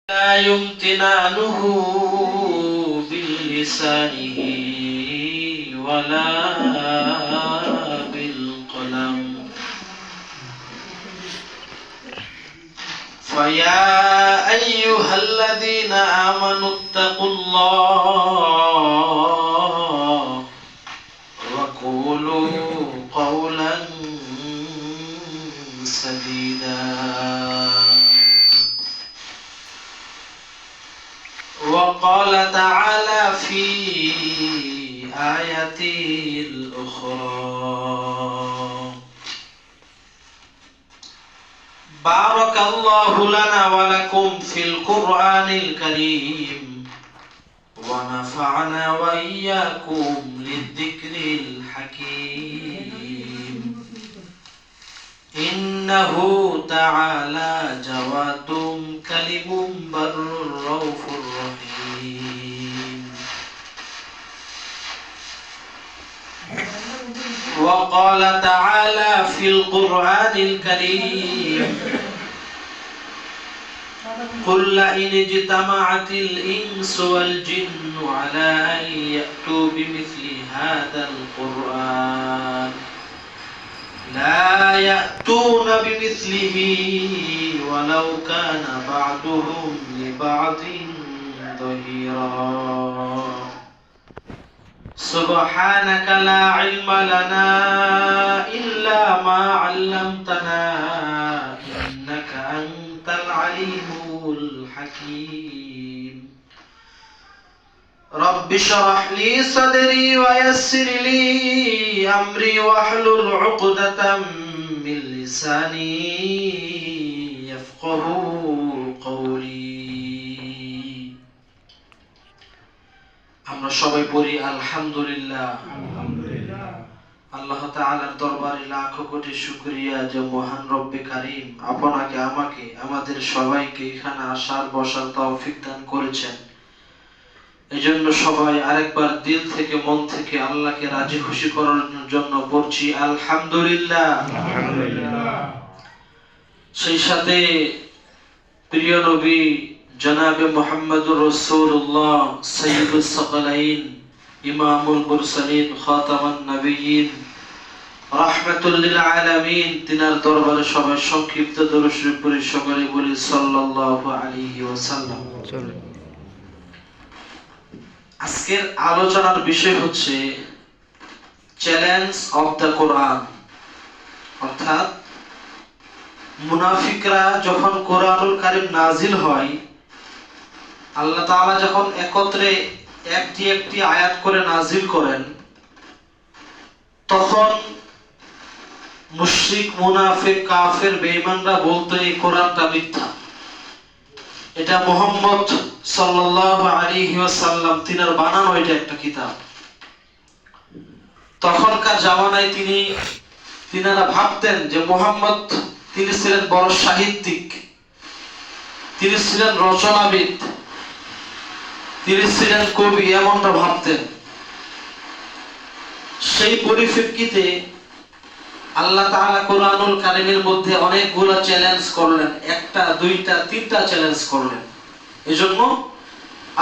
لا يمتنانه بلسانه ولا بالقلم. فيا أيها الذين آمنوا اتقوا الله وقولوا قولا سديدا. وقال تعالى في آية الأخرى: بارك الله لنا ولكم في القرآن الكريم ونفعنا وإياكم للذكر الحكيم. إنه تعالى جواد كلم بر رؤوف رحيم. وقال تعالى في القرآن الكريم: قل إن اجتمعت الإنس والجن على أن يأتوا بمثل هذا القرآن لا يأتون بمثله ولو كان بعضهم لبعض ظهيرا. سبحانك لا علم لنا إلا ما علمتنا إنك أنت العليم الحكيم. رب اشرح لي صدري ويسر لي أمري واحلل عقدة من لساني يفقهوا قولي. আমরা সবাই পড়ি আলহামদুলিল্লাহ। আল্লাহ তাআলার দরবারে লাখো কোটি শুকরিয়া যে মহান রব্বে কারীম আপনাকে আমাকে আমাদের সবাইকে এখানে আসার বসার তৌফিক দান করেছেন। এজন্য সবাই আরেকবার দিল থেকে মন থেকে আল্লাহকে রাজি খুশি করার জন্য পড়ছি আলহামদুলিল্লাহ। সেই সাথে প্রিয় নবী জনাবে মুহাম্মদুর রাসূলুল্লাহ সাইয়্যিদুস সাকালাইন ইমামুল মুরসালিন খাতামান নবিয়্যিন রাহমাতুল লিল আলামিন তিনার দরবারে সবাই সংক্ষিপ্ত দরুদ শরীফ পড়ে সকলে বলি সাল্লাল্লাহু আলাইহি ওয়াসাল্লাম। আজকের আলোচনার বিষয় হচ্ছে চ্যালেঞ্জ অফ দ্য কোরআন, অর্থাৎ মুনাফিকরা যখন কোরআনুল কারীম নাজিল হয়, আল্লাহ তাআলা যখন একত্রে একটি একটি আয়াত করে নাজিল করেন, তখন মুশরিক মুনাফিক কাফের বেঈমানরা বলতো এই কোরআনটা মিথ্যা, এটা মুহাম্মদ সাল্লাল্লাহু আলাইহি ওয়াসাল্লাম তিনার বানানো এটা একটা কিতাব। তখনকার জামানায় তিনারা ভাবতেন যে মুহাম্মদ তিনি ছিলেন বড় সাহিত্যিক, তিনি ছিলেন রচনাবিদ, তিনি ছিলেন কবি, এমনটা ভাবতেন। সেই পরিপ্রেক্ষিতে আল্লাহ তাআলা কোরআনুল কারীমের মধ্যে অনেকগুলো চ্যালেঞ্জ করলেন, একটা দুইটা তিনটা চ্যালেঞ্জ করলেন। এজন্য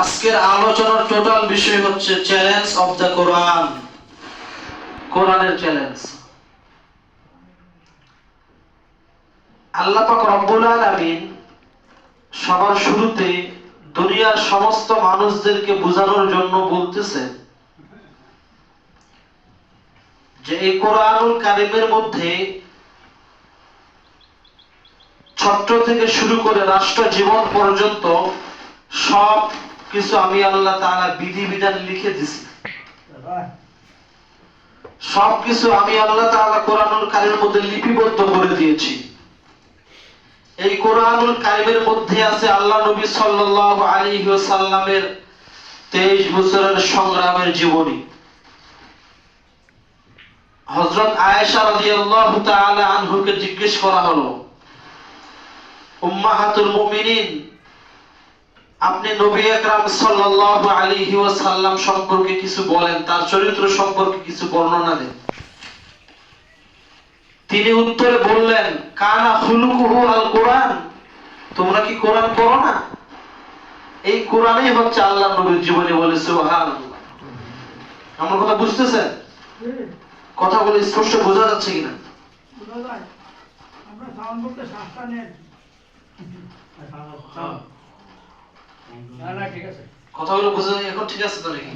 আজকের আলোচনার টোটাল বিষয় হচ্ছে চ্যালেঞ্জ অফ দ্য কোরআন, কোরআনের চ্যালেঞ্জ। আল্লাহ পাক রব্বুল আলামিন সবার শুরুতে দুনিয়ার সমস্ত মানুষদেরকে বোঝানোর জন্য বলতেছেন যে এই কোরআনুল কারীমের মধ্যে ছোট থেকে শুরু করে রাষ্ট্র জীবন পর্যন্ত সব কিছু আমি আল্লাহ তাআলা বিধিবিধান লিখে দিয়েছি। সব কিছু আমি আল্লাহ তাআলা কোরআনুল কারীমের মধ্যে লিপিবদ্ধ করে দিয়েছি। এই কোরআনুল কারীমের মধ্যে আছে আল্লাহ নবী সাল্লাল্লাহু আলাইহি ওয়াসাল্লামের 23 বছরের সংগ্রামের জীবনী। হযরত আয়েশা রাদিয়াল্লাহু তাআলা আনহুকে জিজ্ঞেস করা হলো, উম্মাহাতুল মুমিনিন, আপনি নবী আকরাম সাল্লাল্লাহু আলাইহি ওয়াসাল্লাম সম্পর্কে কিছু বলেন, তার চরিত্র সম্পর্কে কিছু বর্ণনা দেন। তিনি উত্তরে বললেন, কানা খুলুকুহু আল কোরআন, তোমরা কি কোরআন পড়ো না? এই কোরআনই হচ্ছে আল্লাহর নবীর জীবনী বলে সুবহানাল্লাহ। আমার কথা বুঝতেছেন? কথাগুলো স্পষ্ট বোঝা যাচ্ছে কিনা? কথাগুলো বোঝা যায় এখন? ঠিক আছে তো নাকি?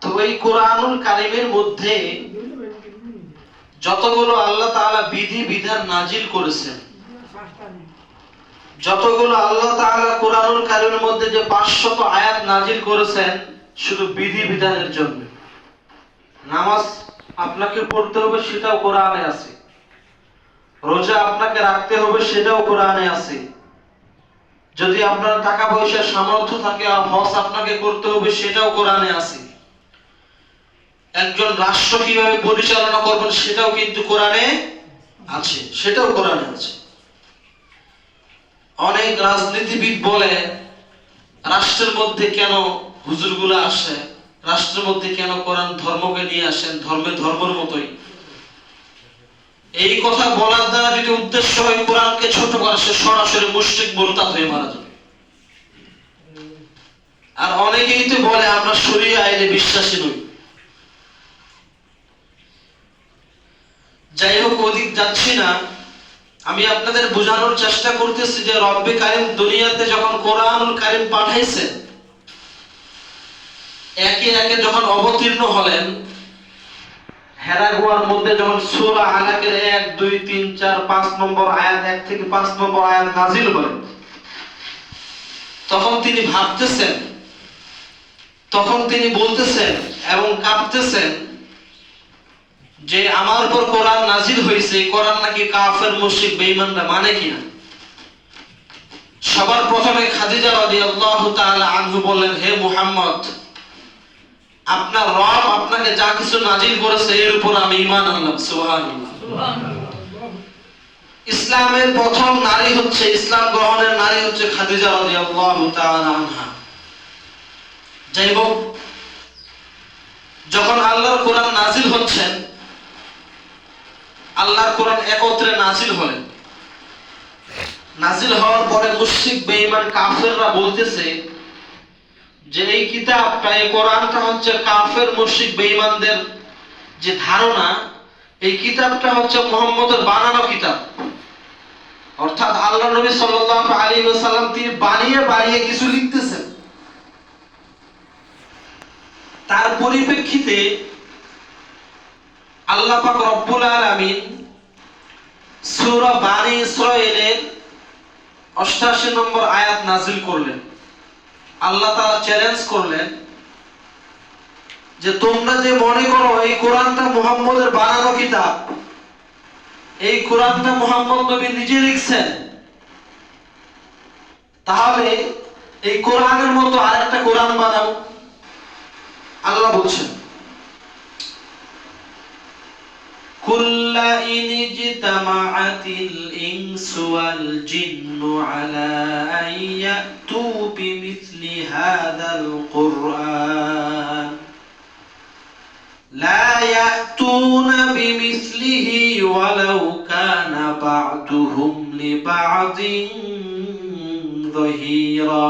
তো এই কোরআনুল কারীমের মধ্যে যতগুলো আল্লাহ তাআলা বিধি বিধান নাজিল করেছেন, যতগুলো আল্লাহ তাআলা কোরআনুল কারীমের মধ্যে যে 500 আয়াত নাজিল করেছেন শুধু বিধি বিধানের জন্য। নামাজ আপনাকে পড়তে হবে সেটাও কোরআনে আছে, রোজা আপনাকে রাখতে হবে সেটাও কোরআনে আছে, যদি আপনার টাকা পয়সার সামর্থ্য থাকে আর হজ আপনাকে করতে হবে সেটাও কোরআনে আছে, একজন রাষ্ট্র কিভাবে পরিচালনা করবেন সেটাও কিন্তু কোরআনে আছে, সেটাও কোরআনে আছে। অনেক রাজনীতিবিদ বলে রাষ্ট্রের মধ্যে কেন হুজুরগুলো আসে, রাষ্ট্রের মধ্যে কেন কোরআন ধর্মকে নিয়ে আসেন, ধর্মের মতোই। এই কথা বলার দ্বারা যদি উদ্দেশ্য হয় কোরআনকে ছোট করা, সে সরাসরি মুশরিক মুরতাদ হয়ে মারা যাবে। আর অনেকেই তো বলে আমরা শরীয়ত আইনে বিশ্বাসী নই। যাই হোক, অধিক যাচ্ছি না, আমি আপনাদের বোঝানোর চেষ্টা করতেছি যে রব্বে কারীম দুনিয়াতে যখন কোরআনুল কারীম পাঠাইছেন, একে একে যখন অবতীর্ণ হলেন, হেরা গুহার মধ্যে যখন সূরা আলাকের 1, 2, 3, 4, 5 নম্বর আয়াত, 1 থেকে 5 নম্বর আয়াত নাজিল হলেন, তখন তিনি ভাবতেছেন, তখন তিনি বলতেছেন এবং কাঁপতেছেন যে আমার উপর কোরআন নাজিল হয়েছে, কোরআন নাকি কাফের মুশরিক বেঈমানরা মানে কিনা। সবার প্রথমে খাদিজা রাদিয়াল্লাহু তাআলা আনহু বললেন, হে মুহাম্মদ, আপনার রব আপনাকে যা কিছু নাজিল করেছে এর উপর আমি ঈমান আনলাম। সুবহানাল্লাহ। ইসলামের প্রথম নারী হচ্ছে, ইসলাম গ্রহণের নারী হচ্ছে খাদিজা রাদিয়াল্লাহু তাআলা আনহা। যাই হোক, যখন আল্লাহর কোরআন নাজিল হচ্ছেন, আল্লাহর কোরআন একত্রে নাজিল হলেন, নাজিল হওয়ার পরে মুশরিক বেঈমান কাফেররা বলতেছে যে এই কিতাবটা, এই কোরআনটা হচ্ছে কাফের মুশরিক বেঈমানদের যে ধারণা, এই কিতাবটা হচ্ছে মুহাম্মদের বানানো কিতাব। অর্থাৎ আল্লাহ নবী সাল্লাল্লাহু আলাইহি ওয়াসাল্লাম তিনি বানিয়ে বানিয়ে কিছু লিখতেছেন। তার পরিপ্রেক্ষিতে আল্লাহ পাক রব্বুল আলামিন সূরা বানী ইসরাঈলের 88 নম্বর আয়াত নাযিল করলেন। আল্লাহ তাআলা চ্যালেঞ্জ করলেন যে তোমরা যে মনে করো এই কোরআনটা মুহাম্মদের বানানো কিতাব, এই কোরআনটা মুহাম্মদ নবী নিজে লিখছেন, তাহলে এই কোরআনের মতো আরেকটা কোরআন বানাও। আল্লাহ বলছেন, কুল্লা ইন ইজতামাআতিল ইনসু ওয়াল জিন্নু আলা আন ইয়াতু বিমিসলি হাযাল কুরআন লা ইয়াতুনা বিমিসলিহি ওয়ালাউ কানা বা'দুহুম লিবা'দিন যাহিরা।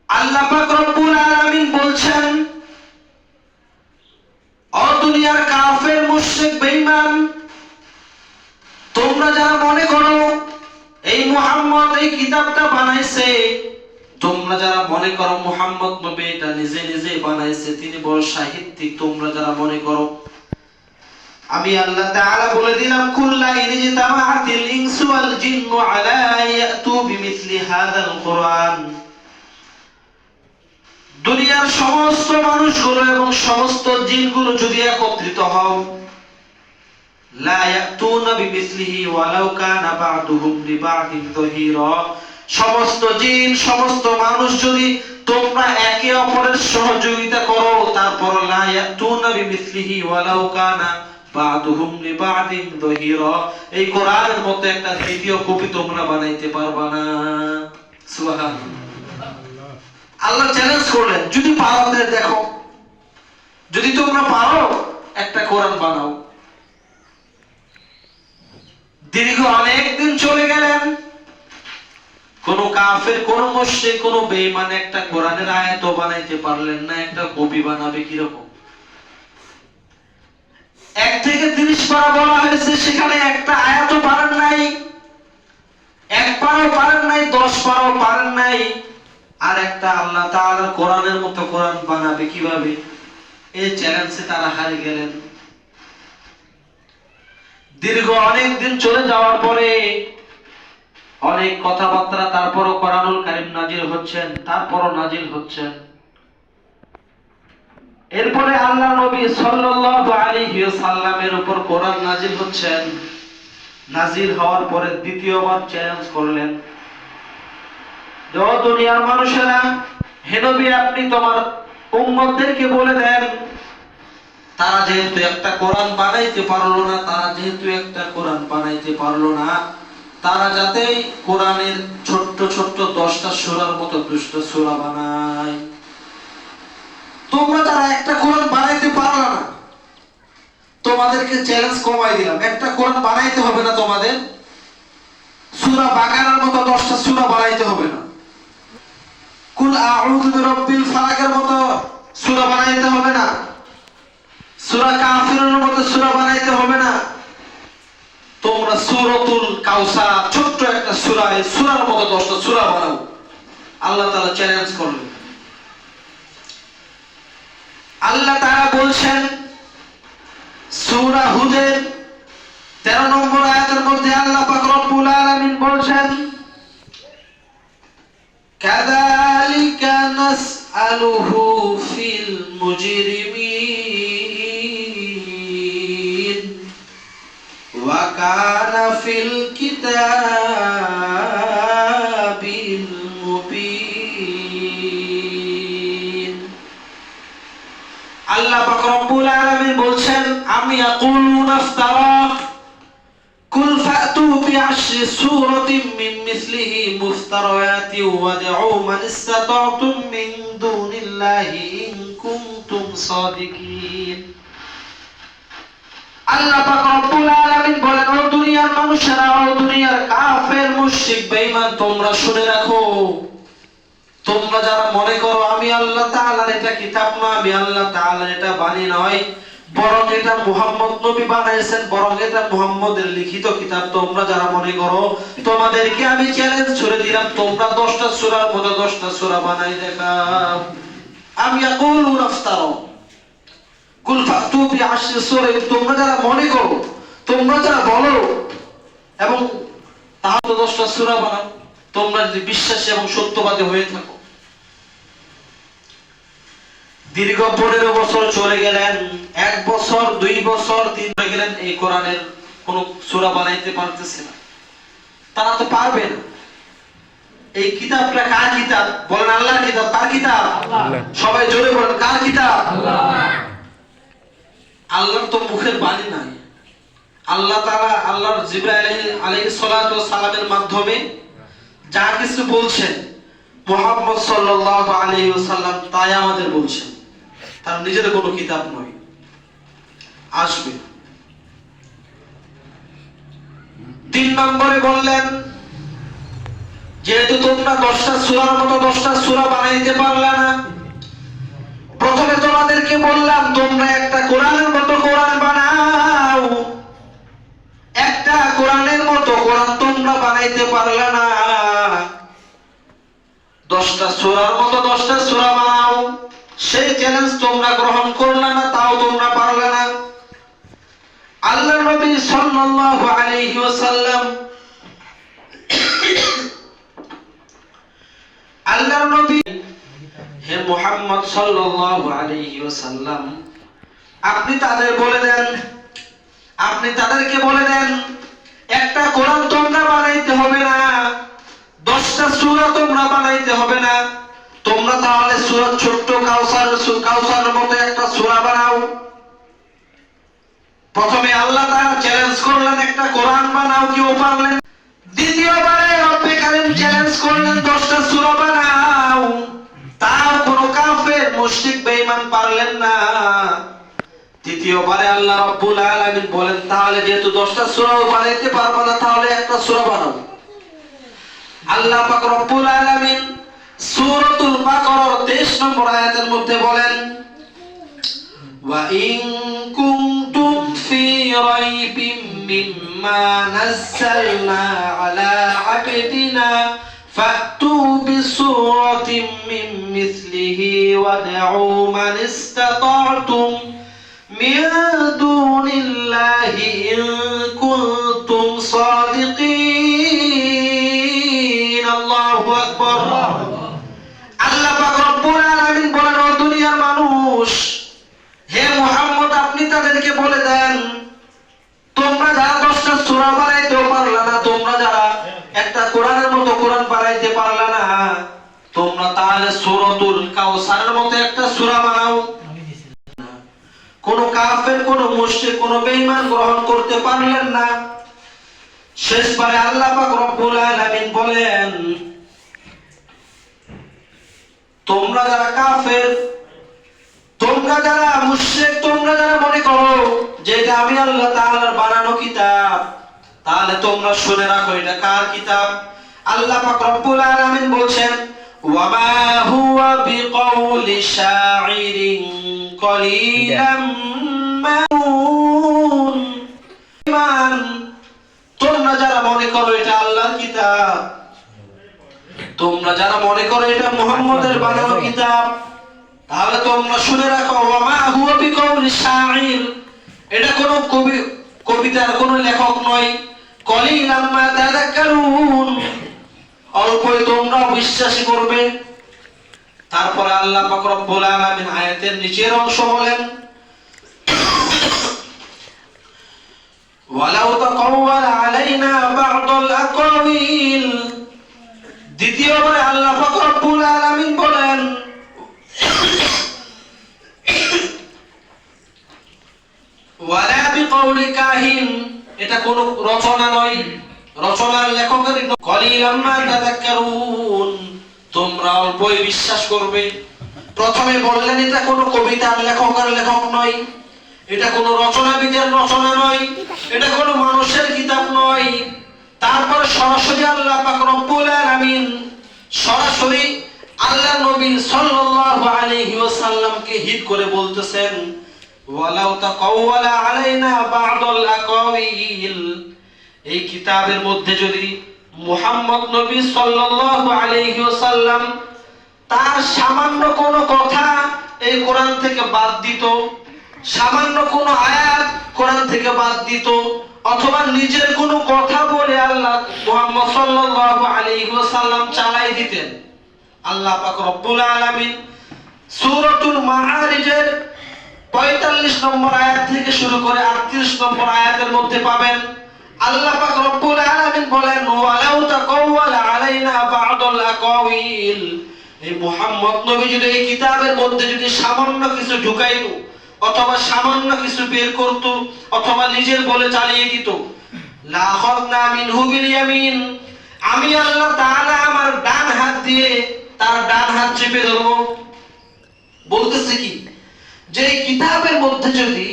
আল্লাহ পাক রব্বুল আলামিন বলছেন, ও দুনিয়ার কাফের মুশরিক বেঈমান, তোমরা যারা মনে করো এই মুহাম্মদ এই কিতাবটা বানাইছে, তোমরা যারা মনে করো মুহাম্মদ নবী এটা নিজে নিজে বানাইছে, তিনি বড় সাহিত্যিক, তোমরা যারা মনে করো, আমি আল্লাহ তাআলা বলে দিলাম, কুল্লা ইন ইজতামাআতিল ইনসু ওয়াল জিন্নু আলা ইয়াতু বিমিসলি হাযাল কুরআন, দুনিয়ার সমস্ত মানুষগুলো এবং সমস্ত জিনগুলো যদি একত্রিত হও, লা ইয়াতুনা বিমিসলিহি ওয়ালাউ কানা বা'দুহুম লিবা'দিন যাহিরা, সমস্ত জিন সমস্ত মানুষ যদি তোমরা একে অপরের সহযোগিতা করো, তারপর লা ইয়াতুনা বিমিসলিহি ওয়ালাউ কানা বা'দুহুম লিবা'দিন যাহিরা, এই কোরআনের মতো একটা দ্বিতীয় কপি তোমরা বানাইতে পারবা না। সুবহানাল্লাহ। আল্লাহ চ্যালেঞ্জ করলেন, যদি পারো তাহলে দেখো, যদি তোমরা পারো একটা কোরআন বানাও। দীর্ঘ অনেক দিন চলে গেলেন, কোন কাফের, কোন মুশরিক, কোন বেঈমান একটা কোরআনের আয়াতও বানাইতে পারলেন না। একটা কপি বানাবে কিরকম? 1 থেকে 30 পারা বলা হয়েছে, সেখানে একটা আয়াতও পারেন নাই, 1 পারাও পারেন নাই, 10 পারাও পারেন নাই। আর একটা আল্লাহ তাআলার কোরআনের মতো কোরআন বানাবে কিভাবে? এই চ্যালেঞ্জে তারা হারিয়ে গেলেন। দীর্ঘ অনেক দিন চলে যাওয়ার পরে অনেক কথাবার্তা, তারপরও কোরআনুল কারীম নাজিল হচ্ছেন, তারপরও নাজিল হচ্ছেন। এরপরে আল্লাহ নবী সাল্লাল্লাহু আলাইহি ওয়াসাল্লামের উপর কোরআন নাজিল হচ্ছেন। নাজিল হওয়ার পরে দ্বিতীয়বার চ্যালেঞ্জ করলেন, ও দুনিয়ার মানুষেরা, হে নবী আপনি তোমার উম্মতদেরকে বলে দেন, তারা যেহেতু একটা কোরআন বানাইতে পারলো না, তারা যাতে কোরআনের ছোট্ট ছোট্ট 10টা সূরার মতো 2টা সূরা বানায়। তোমরা যারা একটা কোরআন বানাইতে পারলা না, তোমাদেরকে চ্যালেঞ্জ কমাই দিলাম, একটা কোরআন বানাইতে হবে না, তোমাদের সূরা বাকারার মতো 10টা সূরা বানাইতে হবে না, কুল আউযু বিরাব্বিল ফালাকের মতো সূরা বানাইতে হবে না, সূরা কাফিরুনের মতো সূরা বানাইতে হবে না, তোমরা সূরাতুল কাউসার ছোট্ট একটা সূরা, এই সূরার মতো 10টা সূরা বানাও। আল্লাহ তাআলা চ্যালেঞ্জ করলেন। আল্লাহ তাআলা বলছেন সূরা হুদের 13 নম্বর আয়াতের মধ্যে আল্লাহ পাক রব্বুল আলামিন বলছেন, কাযালিকা নাসআলুহু ফিল মুজরিমিন ওয়া কানা ফিল কিতাবিল মুবিন। আল্লাহ পাক রব্বুল আলামিন বলছেন, আমি ইয়াকুলুনা ইফতারা কুল ফাতু বিআশরি সূরাতিন মিন মিসলিহি মুফতারায়াতি ওয়াদউ মান ইসতাতাতুম মিন দুনিল্লাহি ইন কুনতুম সাদিকিন। আল্লাহ পাক রব্বুল আলামিন বলেন, ও দুনিয়ার মানুষেরা, ও দুনিয়ার কাফের মুশরিক বেঈমান, তোমরা শুনে রাখো, তোমরা যারা মনে করো আমি আল্লাহ তাআলার এটা কিতাব না, আমি আল্লাহ তাআলার এটা বাণী নয়, বরং এটা মুহাম্মদ নবী বানাইছেন, বরং এটা মুহাম্মদের লিখিত কিতাব, তোমরা যারা মনে করো, তোমাদেরকে আমি চ্যালেঞ্জ ছুড়ে দিলাম, তোমরা 10টা সূরার মতো 10টা সূরা বানাই দেখাও। আমি ইয়াকুলুনা ইফতারা কুল ফাতু বিআশরি সূরা, তোমরা যারা মনে করো, তোমরা যারা বলো, এবং তাহলে 10টা সূরা বানাও, তোমরা যদি বিশ্বাসী এবং সত্যবাদী হয়ে থাকো। দীর্ঘ 15 বছর চলে গেলেন, 1 বছর, 2 বছর, 3 হয়ে গেলেন, এই কোরআনের কোন সূরা বানাইতে পারতেছে না। তারা তো পারবে না। এই কিতাবটা কার কিতাব? বলেন আল্লাহর কিতাব। কার কিতাব? আল্লাহ। সবাই জোরে বলেন, কার কিতাব? আল্লাহ। আল্লাহর তো মুখের বাণী নাই। আল্লাহ তাআলা আল্লাহর জিবরাইল আলাইহিস সালাতু ওয়াস সালামের মাধ্যমে যা কিছু বলছেন, মুহাম্মদ সাল্লাল্লাহু আলাইহি ওয়াসাল্লাম তাই আমাদের বলছেন, তার নিজের কোনো কিতাব নয়। আসবে 3 নম্বরে বললেন, যেহেতু তোমরা 10টা সূরার মতো 10টা সূরা বানাইতে পারলা না, প্রথমে তোমাদেরকে বললাম তোমরা একটা কোরআনের মতো কোরআন বানাও। একটা কোরআনের মতো কোরআন তোমরা বানাইতে পারলা না, 10টা সূরার মতো 10টা সূরা বানাও। সেই চ্যালেঞ্জ তোমরা গ্রহণ করলা না, তাও তোমরা পারলা না। আল্লাহর নবী সাল্লাল্লাহু আলাইহি ওয়াসাল্লাম, আল্লাহর নবী, হে মুহাম্মদ সাল্লাল্লাহু আলাইহি ওয়াসাল্লাম, আপনি তাদেরকে বলে দেন, একটা কোরআন তোমরা বানাইতে হবে না, 10টা সূরা তোমরা বানাইতে হবে না, তোমরা তাহলে সূরা ছোট্ট কাউসারের মতো একটা সূরা বানাও। প্রথমে আল্লাহ তাআলা চ্যালেঞ্জ করলেন, একটা কোরআন বানাও, কেউ পারলেন। দ্বিতীয়বারে রব্বে কারীম চ্যালেঞ্জ করলেন, 10টা সূরা বানাও, তাও কোন কাফের মুশরিক বেঈমান পারলেন না। তৃতীয়বারে আল্লাহ রাব্বুল আলামিন বলেন, তাহলে যেহেতু 10টা সূরা বানাইতে পারবা না, তাহলে একটা সূরা বানাও। আল্লাহ পাক রব্বুল আলামিন সূরাতুল বাকারার 23 নম্বর আয়াতের মধ্যে বলেন, ওয়া ইন কুনতুম ফি রাইবিন মিম্মা নাযালনা আলা আবদিনা ফাতু বিসূরাতিন মিন মিসলিহি ওয়াদউ মান ইসতাতা'তুম মিন দুনিল্লাহি ইন কুনতুম সাদিকিন। আল্লাহু আকবার। আল্লাহ পাক রব্বুল আলামিন বলেন, ও দুনিয়ার মানুষ, হে মুহাম্মদ, আপনি তাদেরকে বলে দেন, তোমরা যারা 10টা সূরা বানাইতে পারলা না, তোমরা যারা একটা কোরআনের মতো কোরআন বানাইতে পারলা না, তোমরা তাহলে সূরাতুল কাউসারের মতো একটা সূরা বানাও। কোন কাফের, কোন মুশরিক, কোন বেঈমান গ্রহণ করতে পারলেন না। শেষবারে আল্লাহ পাক রব্বুল আলামিন বলেন, তোমরা যারা কাফের, তোমরা যারা মুশরিক, তোমরা যারা মনে করো যে এটা আমি আল্লাহ তাআলার বানানো কিতাব, তাহলে তোমরা শুনে রাখো এটা কার কিতাব। আল্লাহ পাক রব্বুল আলামিন বলছেন, ওয়া মা হুয়া বিকাউলি শাইরিন কলিলাম মাউন। তোমরা যারা মনে করো এটা আল্লাহর কিতাব, তোমরা যারা মনে করো এটা মুহাম্মদের বানানো কিতাব, তাহলে তোমরা শুনে রাখো, ওয়া মা হুয়া বিকাউলি শাইর, এটা কোন কবিতার কোন লেখক নয়। কলিলাম মা তাযাক্কারুন, অল্পই তোমরা বিশ্বাস করবে। তারপরে আল্লাহ পাক রব্বুল আলামিন আয়াতের নিচের অংশ বলেন, ওয়ালাউ তাকাওয়ালা আলাইনা বা'দাল আকাওয়িল। দ্বিতীয়বার আল্লাহ পাক রব্বুল আলামিন বলেন, ওয়ালা বিকাউলি কাহিন, এটা কোন রচনা নয়, রচনার লেখকের। কলিলাম মা তাযাক্কারুন, তোমরা অল্পই বিশ্বাস করবে। প্রথমে বললেন এটা কোন কবিতার লেখকের লেখক নয়, এটা কোন রচনাবিদের রচনা নয়, এটা কোন মানুষের কিতাব নয়। তারপরে সরাসরি আল্লাহ পাক রব্বুল আলামিন সরাসরি আল্লাহ নবী সাল্লাল্লাহু আলাইহি ওয়াসাল্লামকে হিট করে বলতেছেন, ওয়ালাউ তাকাওয়ালা আলাইনা বা'দাল আকাওয়িল, এই কিতাবের মধ্যে যদি মুহাম্মদ নবী সাল্লাল্লাহু আলাইহি ওয়াসাল্লাম তার সামান্য কোনো কথা এই কোরআন থেকে বাদ দিত, সামান্য কোনো আয়াত কোরআন থেকে বাদ দিত, অথবা নিজের কোনো কথা বলে আল্লাহ মুহাম্মদ সাল্লাল্লাহু আলাইহি ওয়াসাল্লাম চালাই দিতেন, আল্লাহ পাক রব্বুল আলামিন সূরাতুল মাআরিজের 45 নম্বর আয়াত থেকে শুরু করে 38 নম্বর আয়াতের মধ্যে পাবেন। আল্লাহ পাক রব্বুল আলামিন বলেন, ওয়ালাউ তাকাওয়ালা আলাইনা বা'দাল আকাওয়িল, এই মুহাম্মদ নবী যদি এই কিতাবের মধ্যে যদি সামান্য কিছু ঢুকাইতো, অথবা সামান্য কিছু বের করত, অথবা নিজের বলে চালিয়ে দিত, লা আখাযনা মিনহু বিল ইয়ামিন, আমি আল্লাহ তাআলা আমার ডান হাত দিয়ে তার ডান হাত চেপে ধরব। বলতেছে কি, যে এই কিতাবের মধ্যে যদি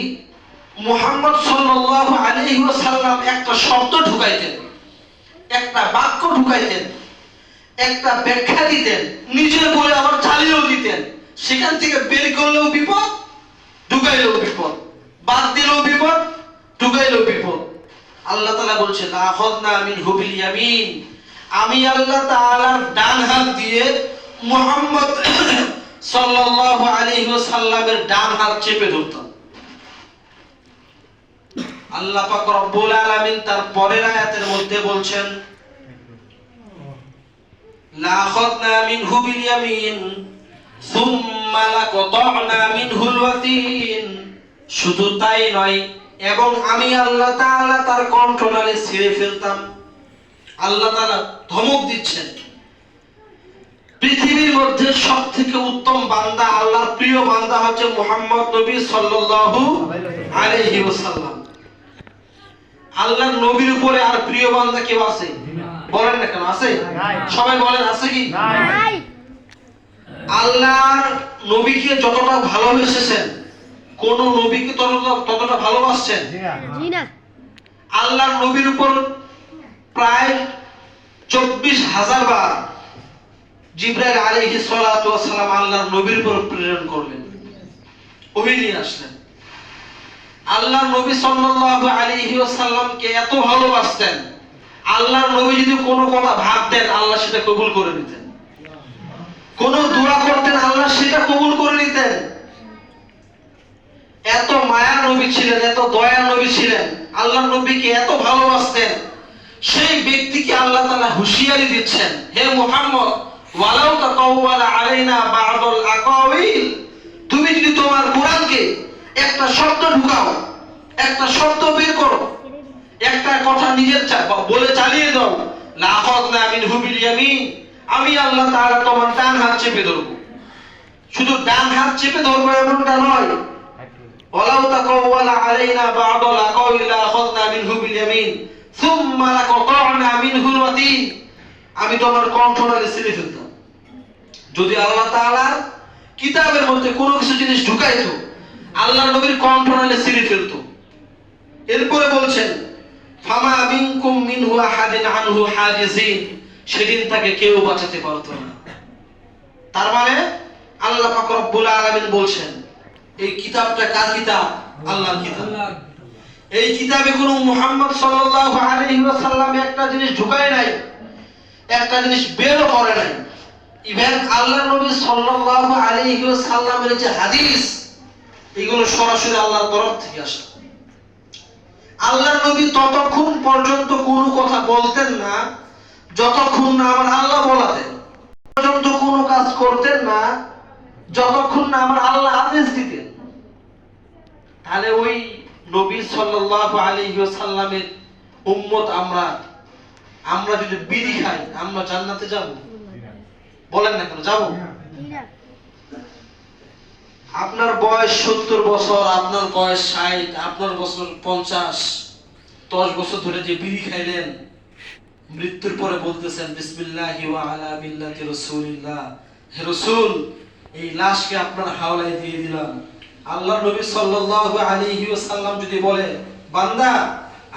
মুহাম্মদ সাল্লাল্লাহু আলাইহি ওয়াসাল্লাম একটা শব্দ ঢুকাইতেন, একটা বাক্য ঢুকাইতেন, একটা ব্যাখ্যা দিতেন, নিজের বলে আবার চালিয়েও দিতেন, সেখান থেকে বের করলেও বিপদ, ঢুকাইলেও বিপদ, বাদ দিলেও বিপদ, ঢুকাইলেও বিপদ। আল্লাহ তাআলা বলছেন, আখাযনা মিনহু বিল ইয়ামিন, আমি আল্লাহ তাআলার ডান হাত দিয়ে মুহাম্মদ সাল্লাল্লাহু আলাইহি ওয়াসাল্লামের ডান হাত চেপে ধরতাম। আল্লাহ পাক রব্বুল আলামিন তার পরের আয়াতের মধ্যে বলছেন, লা আখাযনা মিনহু বিল ইয়ামিন সুম্মা লাকাতা'না মিনহুল ওয়াতিন, শুধু তাই নয়, এবং আমি আল্লাহ তাআলা তার কণ্ঠনালী ছিঁড়ে ফেলতাম। আল্লাহ তাআলা ধমক দিচ্ছেন, পৃথিবীর মধ্যে সবথেকে উত্তম বান্দা, আল্লাহর প্রিয় বান্দা হচ্ছে মুহাম্মদ নবী সাল্লাল্লাহু আলাইহি ওয়াসাল্লাম। আল্লাহর নবীর উপরে আর প্রিয় বান্দা কেউ আছে? বলেন না কেন আছে? সবাই বলেন আছে কি? আল্লাহর নবীকে যতটা ভালোবেসেছেন, কোন নবীকে ততটা ভালোবাসছেন? জি না। আল্লাহর নবীর উপর প্রায় 24,000 বার জিবরাইল আলাইহিস সালাতু ওয়াস সালাম আল্লাহর নবীর উপর প্রেরণ করলেন, ওহী নিয়ে আসলেন। আল্লাহর নবী সাল্লাল্লাহু আলাইহি ওয়াসাল্লামকে এত ভালোবাসতেন, আল্লাহর নবী যদি কোনো কথা ভাবতেন আল্লাহ সেটা কবুল করে নিতেন, কোন দোয়া করতেন আল্লাহ সেটা কবুল করে নিতেন। এত মায়ার নবী ছিলেন, এত দয়ার নবী ছিলেন, আল্লাহর নবীকে এত ভালোবাসতেন। সেই ব্যক্তিকে আল্লাহ তাআলা হুঁশিয়ারি দিচ্ছেন, হে মুহাম্মদ, ওয়ালাউ তাকাওয়ালা আলাইনা বা'দুল আকাওয়িল, তুমি যদি তোমার কোরআনকে একটা শব্দ ঢুকাও, একটা শব্দ বের করো, একটা কথা নিজের বলে চালিয়ে দাও, লাআখাযনা মিনহু বিল ইয়ামিন, আমি আল্লাহ তাআলা তোমার ডান হাত চেপে ধরব। শুধু ডান হাত চেপে ধরবো এমনটা নয়, ওয়ালাউ তাকাওয়ালা আলাইনা বা'দুল আকাওয়িল লাআখাযনা মিনহু বিল ইয়ামিন সুম্মা লাকাতা'না মিনহুল ওয়াতিন, আমি তোমার কণ্ঠনালী ছিঁড়ে ফেলতাম। যদি আল্লাহ তাআলার কিতাবের মধ্যে কোনো কিছু জিনিস ঢুকাইতো, আল্লাহর নবীর কণ্ঠনালী ছিঁড়ে ফেলতো। এরপরে বলছেন, ফামা মিনকুম মিনহু আহাদিন আনহু হাজিজিন, সেদিন তাকে কেউ বাঁচাতে পারতো না। তার মানে আল্লাহ পাক রব্বুল আলামিন বলছেন, এই কিতাবটা কার কিতাব? আল্লাহর কিতাব। এই কিতাবে কোনো মুহাম্মদ সাল্লাল্লাহু আলাইহি ওয়াসাল্লাম একটা জিনিস ঢুকায় নাই, একটা জিনিস বের করে নাই। ইভেন আল্লাহর নবী সাল্লাল্লাহু আলাইহি ওয়াসাল্লামের যে হাদিস, এগুলো সরাসরি আল্লাহর তরফ থেকে আসে। আল্লাহর নবী ততক্ষণ পর্যন্ত কোনো কথা বলতেন না যতক্ষণ না আমার আল্লাহ বলাতেন, পর্যন্ত কোনো কাজ করতেন না যতক্ষণ না আমার আল্লাহ আদেশ দিতেন। তাহলে ওই নবী সাল্লাল্লাহু আলাইহি ওয়াসাল্লামের উম্মত আমরা যদি বিড়ি খাই আমরা জান্নাতে যাব? বলেন না কেন যাব? আপনার বয়স 70 বছর, আপনার বয়স 60, আপনার বছর 50, 10 বছর ধরে যে বিড়ি খাইলেন, মৃত্যুর পরে বলতেছেন বিসমিল্লাহি ওয়া আলা মিল্লাতি রাসূলিল্লাহ, হে রাসূল এই লাশকে আপনার হাওলায় দিয়ে দিলাম। আল্লাহর নবী সাল্লাল্লাহু আলাইহি ওয়াসাল্লাম যদি বলে, বান্দা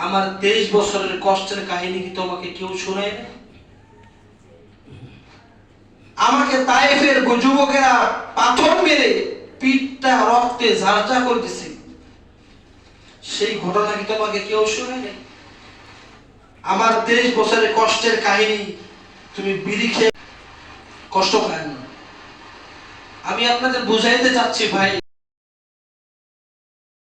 আমার 23 বছরের কষ্টের কাহিনী কি তোমাকে কেউ শোনায় না? আমাকে তায়েফের যুবকেরা পাথর মেরে পিঠটা রক্তে ঝাঁঝা করতেছে, সেই ঘটনা কি তোমাকে কেউ শোনায় না? আমার 23 বছরের কষ্টের কাহিনী তুমি বিড়ি খেয়ে কষ্ট পায় না। আমি আপনাদের বুঝাইতে চাচ্ছি ভাই,